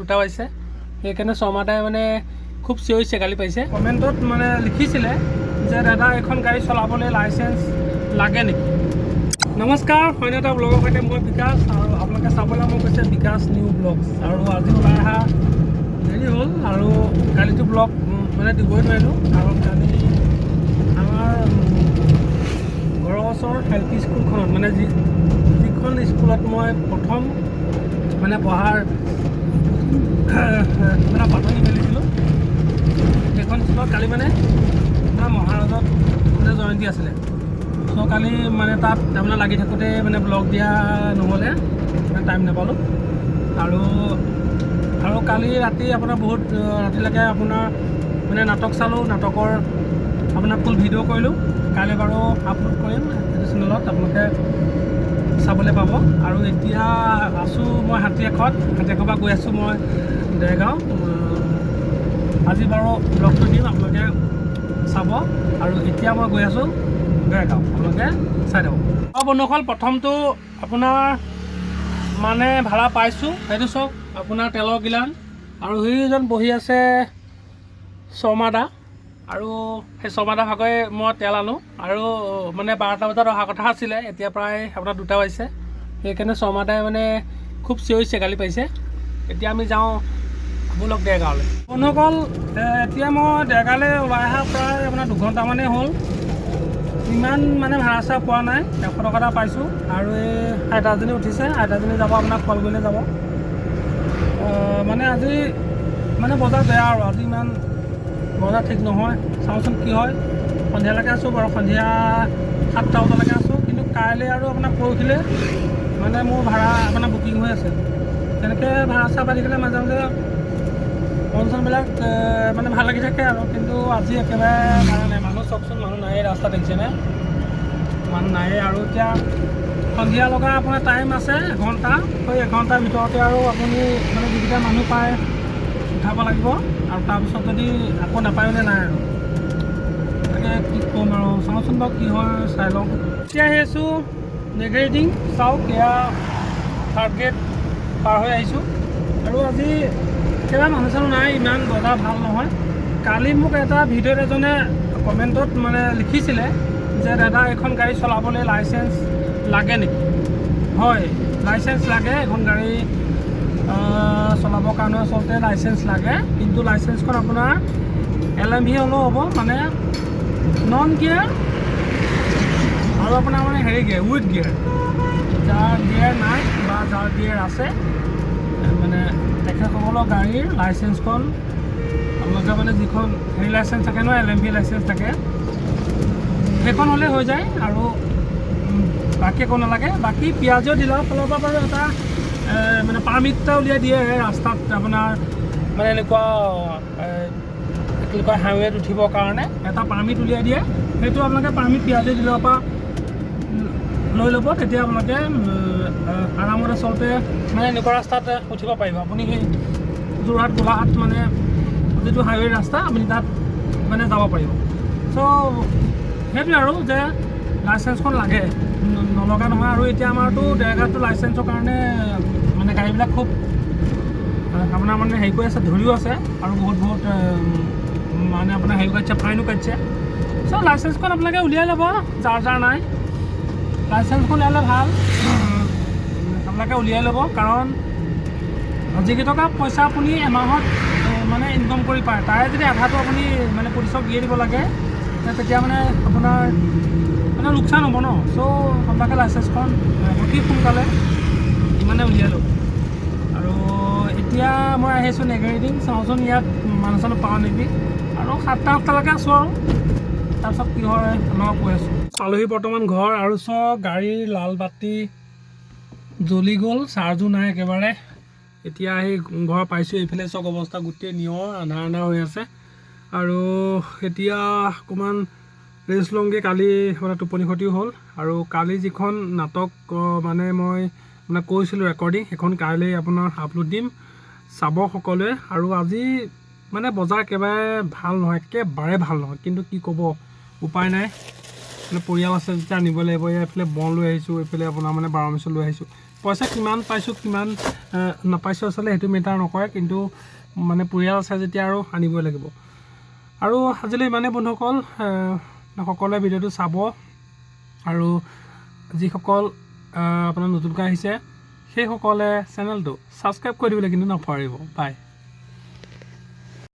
2টা পাইছে সেইকাৰণে শৰ্মাদাই মানে খুব চিঞৰিছে, গালি পাইছে। কমেণ্টত মানে লিখিছিলে যে দাদা এখন গাড়ী চলাবলৈ লাইচেঞ্চ লাগে নেকি। নমস্কাৰ, অন্য এটা ব্লগৰ সৈতে মই বিকাশ, আৰু আপোনালোকে চাবলৈ মই কৈছে বিকাশ নিউ ব্লগছ। আৰু আজি ওলাই অহা দেৰি হ'ল আৰু কালিটো ব্লগ মানে দিবই নোৱাৰিলোঁ, কাৰণ কালি আমাৰ ঘৰৰ ওচৰৰ এল পি স্কুলখনত মানে যিখন স্কুলত মই প্ৰথম মানে পঢ়াৰ মানে পাতনি মেলিছিলোঁ, সেইখন স্কুলত কালি মানে আপোনাৰ মহাৰাজত মানে জয়ন্তী আছিলে। চ' কালি মানে তাত তাৰমানে লাগি থাকোঁতে মানে ব্লগ দিয়া নহ'লে মানে টাইম নাপালোঁ। আৰু কালি ৰাতি আপোনাৰ বহুত ৰাতিলৈকে আপোনাৰ মানে নাটক চালোঁ, নাটকৰ আপোনাৰ ফুল ভিডিঅ' কৰিলোঁ। কাইলৈ বাৰু আপলোড কৰিম এইটো চেনেলত, আপোনালোকে চাবলৈ পাব। আৰু এতিয়া আছোঁ মই হাতীয়াখোৱাৰ পৰা গৈ আছোঁ মই দেৰগাঁও। আজি বাৰু ব্লগটো দিম, আপোনালোকে চাব। আৰু এতিয়া মই গৈ আছোঁ দেৰগাঁও, আপোনালোকে চাই থাকক। বন্ধুসকল, প্ৰথমটো আপোনাৰ মানে ভাড়া পাইছোঁ, সেইটো চাওক আপোনাৰ তেলৰ গিলান। আৰু সেইজন বহি আছে শৰ্মাদা, আৰু সেই শৰ্মাদা ভাগৰে মই তেল আনোঁ। আৰু মানে 12টা বজাত অহা কথা আছিলে, এতিয়া প্ৰায় আপোনাৰ 2টা বাজিছে। সেইকাৰণে শৰ্মাদাই মানে খুব চিঞৰিছে, গালি পাইছে। এতিয়া আমি যাওঁ বলক দেৰগাঁৱলৈ। বন্ধুসকল, এতিয়া মই দেৰগাঁৱলৈ ওলাই অহা প্ৰায় আপোনাৰ 2 ঘণ্টামানেই হ'ল। ইমান মানে ভাড়া চাড়া পোৱা নাই, 100 টকা এটা পাইছোঁ। আৰু এই আইতাজনী উঠিছে, আইতাজনী যাব আপোনাৰ কলগুৰিলৈ যাব। মানে আজি মানে বজাৰ বেয়া, আৰু আজি ইমান বজাৰ ঠিক নহয়। চাওঁচোন কি হয়। সন্ধিয়ালৈকে আছোঁ বাৰু, সন্ধিয়া 7টা বজালৈকে আছোঁ। কিন্তু কাইলৈ আৰু আপোনাৰ পৰহিলৈ মানে মোৰ ভাড়া আপোনাৰ বুকিং হৈ আছে। তেনেকৈ ভাড়া চাড়া পাতি গ'লে মাজে মাজে অনুষ্ঠানবিলাক মানে ভাল লাগি থাকে আৰু। কিন্তু আজি একেবাৰে ভাড়া নাই। মানুহ চাওকচোন, মানুহ নায়েই, ৰাস্তা দেখিছেনে, মানুহ নায়েই। আৰু এতিয়া সন্ধিয়া লগা আপোনাৰ টাইম আছে 1 ঘণ্টা। সেই 1 ঘণ্টাৰ ভিতৰতে আৰু আপুনি মানে যিকেইটা মানুহ পায় উঠাব লাগিব। আৰু তাৰপিছত যদি আকৌ নাপায়নে নাই আৰু তাকে কি ক'ম আৰু। চাওঁচোন বাৰু কি হয়, চাই লওঁ। এতিয়া আহি আছোঁ নেগেৰিটিং, চাওক এয়া 3rd গেট পাৰ হৈ আহিছোঁ। আৰু আজি একেবাৰে মানুহ চানুহ নাই, ইমান বজাৰ ভাল নহয়। কালি মোক এটা ভিডিঅ'ত এজনে কমেণ্টত মানে লিখিছিলে যে দাদা এখন গাড়ী চলাবলৈ লাইচেঞ্চ লাগে নেকি। হয়, লাইচেঞ্চ লাগে। এখন গাড়ী চলাবৰ কাৰণে আচলতে লাইচেঞ্চ লাগে। কিন্তু লাইচেঞ্চখন আপোনাৰ LMV হ'লেও হ'ব, মানে নন গিয়াৰ আৰু আপোনাৰ মানে হেৰি গিয়াৰ, উইথ গিয়াৰ। যাৰ গিয়াৰ নাই বা যাৰ গিয়াৰ আছে মানে তেখেতসকলৰ গাড়ীৰ লাইচেঞ্চখন আপোনালোকে মানে যিখন হেৰি লাইচেঞ্চ থাকে ন, LMV লাইচেঞ্চ থাকে, সেইখন হ'লে হৈ যায়। আৰু বাকী একো নালাগে। বাকী পিঁয়াজৰ ডিলাৰৰ ফালৰ পৰা বাৰু এটা মানে পাৰ্মিট এটা উলিয়াই দিয়ে ৰাস্তাত আপোনাৰ মানে এনেকুৱা কি কয় হাইৱেত উঠিবৰ কাৰণে এটা পাৰ্মিট উলিয়াই দিয়ে। সেইটো আপোনালোকে পাৰ্মিট পিঁয়াজৰ ডিলাৰৰ পৰা লৈ ল'ব। তেতিয়া আপোনালোকে আৰামত আচলতে মানে এনেকুৱা ৰাস্তাত উঠিব পাৰিব। আপুনি সেই যোৰহাট গোলাঘাট মানে যিটো হাইৱে ৰাস্তা, আপুনি তাত মানে যাব পাৰিব। চ' সেইটোৱে আৰু যে লাইচেঞ্চখন লাগে, নলগা নহয়। আৰু এতিয়া আমাৰতো দেৰগাঁৱতো লাইচেঞ্চৰ কাৰণে মানে গাড়ীবিলাক খুব আপোনাৰ মানে হেৰি কৰি আছে, ধৰিও আছে। আৰু বহুত মানে আপোনাৰ হেৰি কাটিছে, ফাইনো কাটিছে। চ' লাইচেঞ্চখন আপোনালোকে উলিয়াই ল'ব, যাৰ নাই। লাইচেঞ্চখন উলিয়ালে ভাল, আপোনালোকে উলিয়াই ল'ব। কাৰণ যিকেইটকা পইচা আপুনি এমাহত মানে ইনকম কৰি পায়, তাৰে যদি আধাটো আপুনি মানে পুলিচক দিয়ে দিব লাগে, তেতিয়া মানে আপোনাৰ মানে লোকচান হ'ব ন। চ' আপোনালোকে লাইচেঞ্চখন অতি সোনকালে মানে উলিয়াই ল'ব। আৰু এতিয়া মই আহিছোঁ নেগেৰিটিং, চাওঁচোন ইয়াত মানুহ চানুহ পাওঁ নেকি। আৰু 7টা 8টালৈকে আছোঁ আৰু তাৰপিছত কি হয় আপোনাক কৈ আছোঁ। পালোহি বৰ্তমান ঘৰ, আৰু চব গাড়ীৰ লাল বাতি জ্বলি গ'ল, চাৰ্জো নাই একেবাৰে। এতিয়া আহি ঘৰ পাইছোঁ। এইফালে চব অৱস্থা গোটেই নিয়ৰ আন্ধাৰ আন্ধাৰ হৈ আছে। আৰু এতিয়া অকণমান ৰেষ্ট লওঁগৈ, কালি মানে টোপনি ক্ষতিও হ'ল। আৰু কালি যিখন নাটক মানে মই মানে কৈছিলোঁ ৰেকৰ্ডিং, সেইখন কাইলৈ আপোনাৰ আপলোড দিম, চাব সকলোৱে। আৰু আজি মানে বজাৰ একেবাৰে ভাল নহয়, একেবাৰে ভাল নহয়। কিন্তু কি ক'ব, উপায় নাই, মানে পৰিয়াল আছে যেতিয়া আনিব লাগিব। এইফালে বন লৈ আহিছোঁ, এইফালে আপোনাৰ মানে 12 মাৰ্চত লৈ আহিছোঁ। পইচা কিমান পাইছোঁ কিমান নাপাইছোঁ আচলতে সেইটো মেটাৰ নকৰে, কিন্তু মানে পৰিয়াল আছে যেতিয়া আৰু আনিবই লাগিব। আৰু আজিলৈ ইমানেই বন্ধুসকল, সকলোৱে ভিডিঅ'টো চাব আৰু যিসকল আপোনাৰ নতুনকৈ আহিছে সেইসকলে চেনেলটো ছাবস্ক্ৰাইব কৰি দিবলৈ কিন্তু নপাহৰিব। বাই।